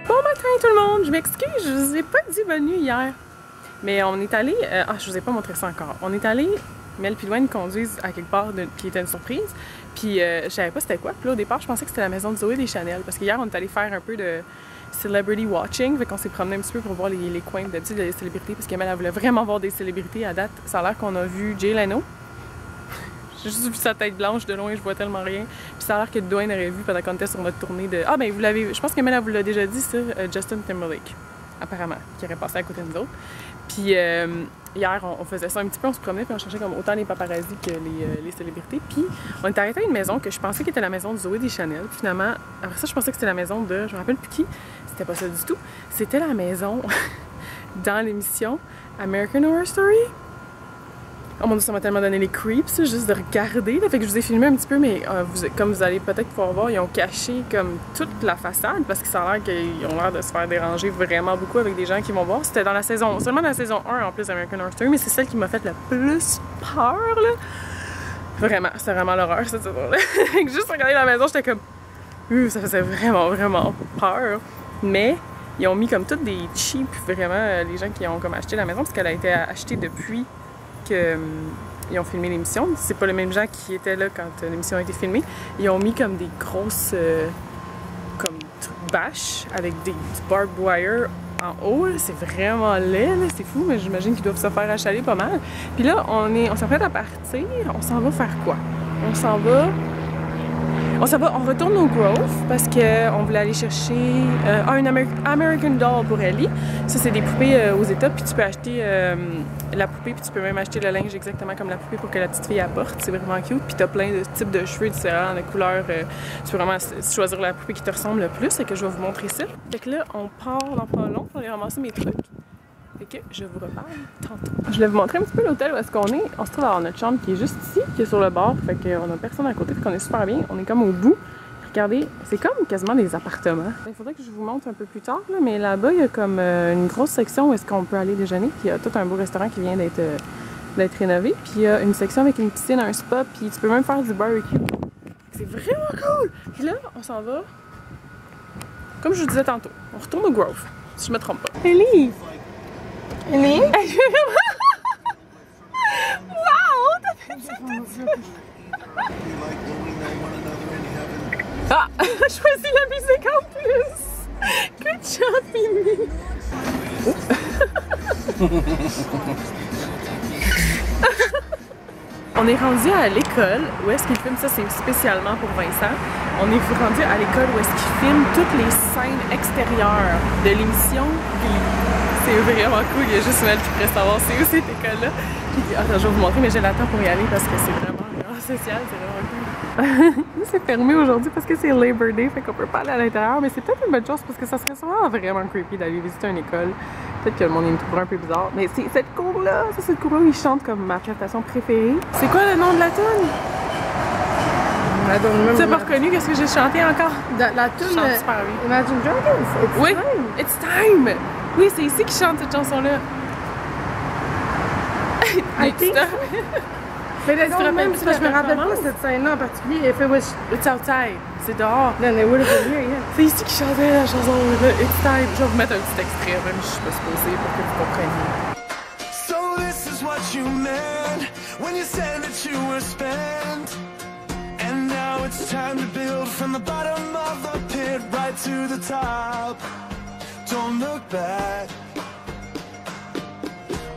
Bon matin tout le monde, je m'excuse, je vous ai pas dit bonne nuit hier. Mais on est allé, je vous ai pas montré ça encore. On est allé, Mel et Dwayne conduisent à quelque part qui était une surprise. Puis je savais pas c'était quoi. Puis là au départ, je pensais que c'était la maison de Zoé Deschanel. Parce qu'hier, on est allé faire un peu de celebrity watching. Fait qu'on s'est promené un petit peu pour voir les coins d'habitude des célébrités. Parce qu'Mel, elle voulait vraiment voir des célébrités à date. Ça a l'air qu'on a vu Jay Leno. J'ai juste vu sa tête blanche de loin, je vois tellement rien. Puis ça a l'air que Dwayne aurait vu pendant qu'on était sur notre tournée de... Ah ben vous l'avez... Je pense que Mel vous l'a déjà dit sur Justin Timberlake, apparemment, qui aurait passé à côté de nous autres. Puis hier, on faisait ça un petit peu, on se promenait puis on cherchait comme autant les paparazzis que les célébrités. Puis on est arrêté à une maison que je pensais qu'était la maison de Zoé Deschanel. Puis finalement, après ça, je pensais que c'était la maison de... Je me rappelle plus qui. C'était pas ça du tout. C'était la maison dans l'émission American Horror Story. Oh mon dieu, ça m'a tellement donné les creeps, juste de regarder. Là. Fait que je vous ai filmé un petit peu, mais comme vous allez peut-être pouvoir voir, ils ont caché comme toute la façade parce que ça a l'air qu'ils ont l'air de se faire déranger vraiment beaucoup avec des gens qui vont voir. C'était dans la saison, seulement dans la saison 1 en plus d'American Horror Story, mais c'est celle qui m'a fait le plus peur, là. Vraiment, c'était vraiment l'horreur cette saison-là. Juste regarder la maison, j'étais comme... ça faisait vraiment, vraiment peur. Mais ils ont mis comme toutes des cheap, vraiment, les gens qui ont comme acheté la maison, parce qu'elle a été achetée depuis ils ont filmé l'émission. C'est pas les mêmes gens qui étaient là quand l'émission a été filmée. Ils ont mis comme des grosses comme bâches avec du barbed wire en haut. C'est vraiment laid, c'est fou, mais j'imagine qu'ils doivent se faire achaler pas mal. Puis là, on s'apprête à partir. On s'en va faire quoi? On retourne au Grove parce qu'on voulait aller chercher un American Doll pour Ellie. Ça, c'est des poupées aux États, puis tu peux acheter la poupée, puis tu peux même acheter le linge exactement comme la poupée pour que la petite fille apporte. C'est vraiment cute. Puis tu as plein de types de cheveux différents, de couleurs. Tu peux vraiment choisir la poupée qui te ressemble le plus et que je vais vous montrer ça. Fait que là, on part dans pas long pour aller ramasser mes trucs. Fait que je vous reparle tantôt. Je vais vous montrer un petit peu l'hôtel où est-ce qu'on est. On se trouve dans notre chambre qui est juste ici, qui est sur le bord. Fait qu'on a personne à côté, fait qu'on est super bien. On est comme au bout. Regardez, c'est comme quasiment des appartements. Il faudrait que je vous montre un peu plus tard, là, mais là-bas, il y a comme une grosse section où est-ce qu'on peut aller déjeuner. Puis il y a tout un beau restaurant qui vient d'être rénové. Puis il y a une section avec une piscine, un spa, puis tu peux même faire du barbecue. C'est vraiment cool! Puis là, on s'en va. Comme je vous disais tantôt, on retourne au Grove, si je me trompe pas. Ellie! Ellie? Wow! T'as fait ça tout seul! Ah! Choisis la musique en plus! Good job, Mimi! On est rendu à l'école où est-ce qu'il filme ça, c'est spécialement pour Vincent. On est rendu à l'école où est-ce qu'il filme toutes les scènes extérieures de l'émission Glee. C'est vraiment cool, il y a juste Mel qui pourrait savoir c'est où cette école-là. Attends, je vais vous montrer, mais j'ai l'attends pour y aller parce que c'est vraiment social, c'est vraiment cool. C'est fermé aujourd'hui parce que c'est Labor Day, fait qu'on peut pas aller à l'intérieur, mais c'est peut-être une bonne chose parce que ça serait sûrement vraiment creepy d'aller visiter une école. Peut-être que le monde me trouverait un peu bizarre, mais c'est cette cour-là, cette cour-là où ils chantent comme ma prestation préférée. C'est quoi le nom de la tune? Tu n'as pas reconnu qu'est-ce que j'ai chanté encore? La tune Imagine Dragons. Oui, It's Time. Oui, c'est ici qu'ils chantent cette chanson-là. Mais les autres, même si je me rappelle pas cette scène-là en particulier, if it was... It's outside. C'est dehors. Then they would have been here, yeah. C'est ici qu'ils chantaient la chanson It's Time. Je vais vous mettre un petit extrait, même si je suis pas supposée, pour que vous compreniez. So this is what you meant when you said that you were spent. And now it's time to build from the bottom of the pit right to the top. Don't look back.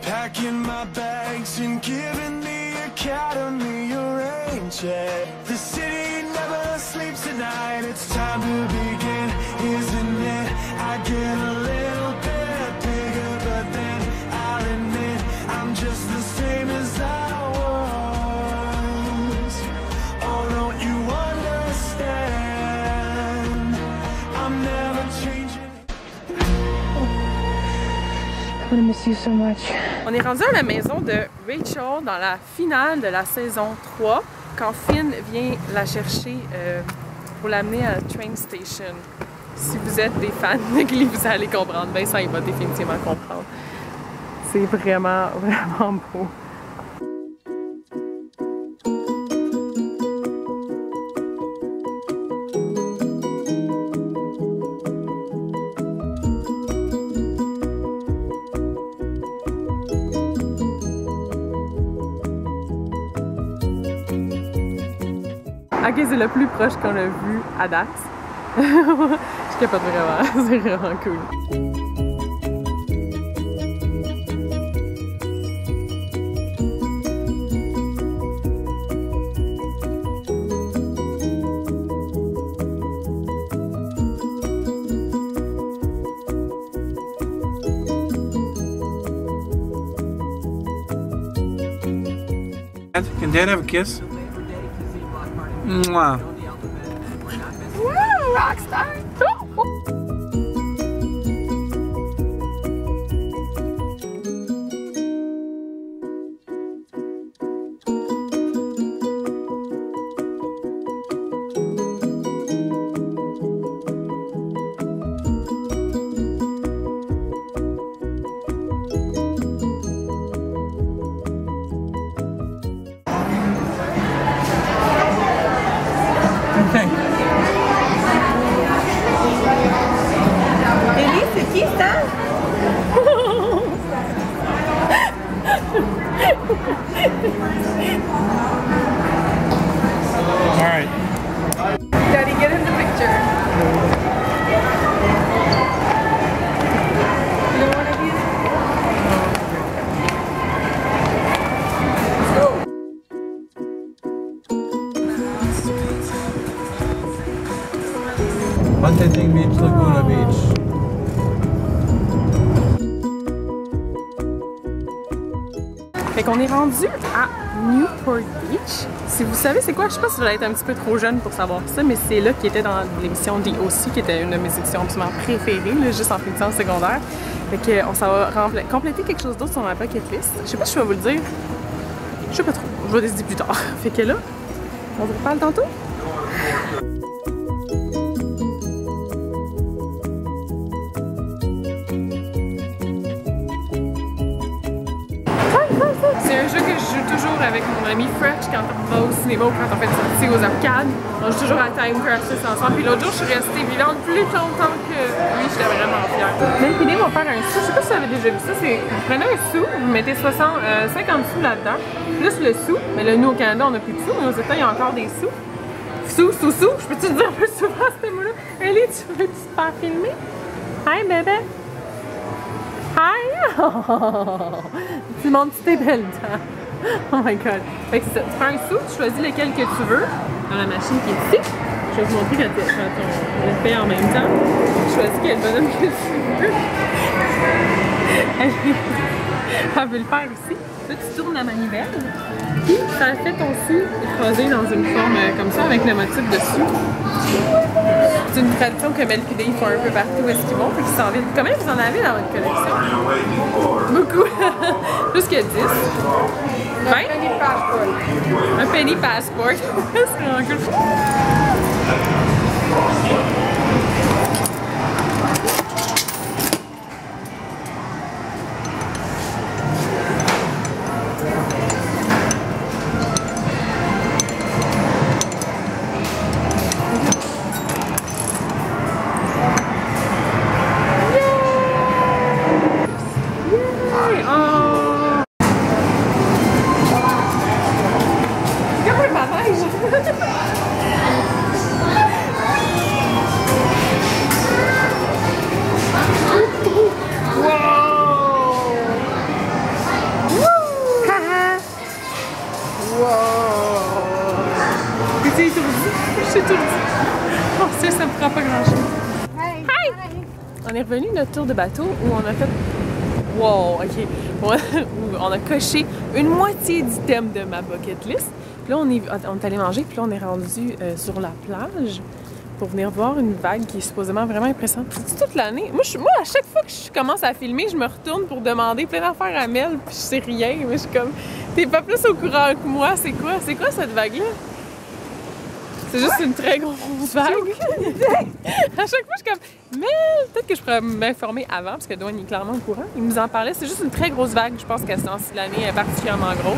Packing my bags and giving the academy a rain check. The city never sleeps at night. It's time to begin, isn't it? I get a little bit bigger, but then I'll admit I'm just the same as I was. Oh, don't you understand? I'm never changing. I'm gonna miss you so much. On est rendu à la maison de Rachel dans la finale de la saison 3 quand Finn vient la chercher pour l'amener à la train station. Si vous êtes des fans de Glee, vous allez comprendre. Vincent, il va définitivement comprendre. C'est vraiment, vraiment beau. Ok, c'est le plus proche qu'on a vu à date. Je capote vraiment, c'est vraiment cool. Can Dad have a kiss? Mwah. Woo, rockstar! Ellie, c'est qui ça? All right. Daddy, get in the picture. You don't want to be Huntington Beach, Laguna Beach. Fait qu'on est rendu à Newport Beach. Si vous savez c'est quoi, je sais pas si vous allez être un petit peu trop jeune pour savoir ça, mais c'est là qui était dans l'émission The O.C., qui était une de mes émissions absolument préférées, là, juste en fin de secondaire. Fait qu'on s'en va compléter quelque chose d'autre sur ma bucket list. Je sais pas si je vais vous le dire. Je sais pas trop. Je vais décider plus tard. Fait que là, on vous reparle tantôt. C'est un jeu que je joue toujours avec mon ami Fresh quand on va au cinéma ou quand on fait des sorties aux arcades. On joue toujours à Time Crisis ensemble. Puis l'autre jour, je suis restée vivante plus longtemps que lui. J'étais vraiment fière. Même l'idée vont faire un sou. Je sais pas si vous avez déjà vu ça. C'est vous prenez un sou, vous mettez 50 sous là-dedans, plus le sou. Mais là, nous au Canada, on n'a plus de sous, mais aux États, il y a encore des sous. Sous. Je peux-tu te dire un peu souvent ce mot-là? Ellie, tu veux-tu te faire filmer? Hi, bébé! Hi! Tu montres tes belles dents. Oh my god. Fait que c'est ça. Tu prends un sou, tu choisis lequel que tu veux dans la machine qui est ici. Je vais vous montrer quand on le fait en même temps. Tu choisis quel bonhomme que tu veux. Elle veut le faire aussi. Là, tu tournes la manivelle. Puis, ça fait ton sou écrasé dans une forme comme ça avec le motif dessus. C'est une tradition que Mel et Dave font un peu partout où est-ce qu'ils vont, fait qu'ils s'en viennent. Combien vous en avez dans votre collection? Beaucoup! Plus que 10. 20? Un penny passport. C'est vraiment cool. Ça me prend pas grand-chose. Hi! On est revenu de notre tour de bateau où on a fait... Wow, ok. Où on a coché une moitié du thème de ma bucket list. Puis là, on est allé manger, puis là, on est rendu sur la plage pour venir voir une vague qui est supposément vraiment impressionnante. C'est toute l'année. Moi, à chaque fois que je commence à filmer, je me retourne pour demander plein d'affaires à Mel, puis je sais rien. Mais je suis comme, t'es pas plus au courant que moi, c'est quoi? C'est quoi cette vague-là? C'est juste une très grosse vague. À chaque fois, je suis comme, mais peut-être que je pourrais m'informer avant, parce que Dwayne est clairement au courant. Il nous en parlait. C'est juste une très grosse vague. Je pense qu'à ce temps-ci de l'année, elle est particulièrement grosse.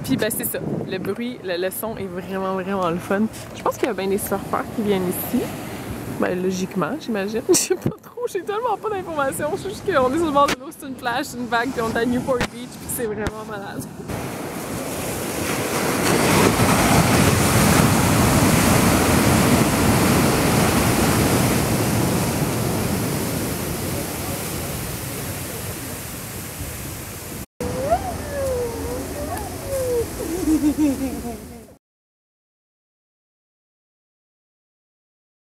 Puis ben c'est ça. Le bruit, le son est vraiment, vraiment le fun. Je pense qu'il y a bien des surfeurs qui viennent ici. Ben, logiquement, j'imagine. Je sais pas trop, j'ai tellement pas d'informations. Je sais juste qu'on est sur le bord de l'eau, c'est une plage, c'est une vague, puis on est à Newport Beach, puis c'est vraiment malade.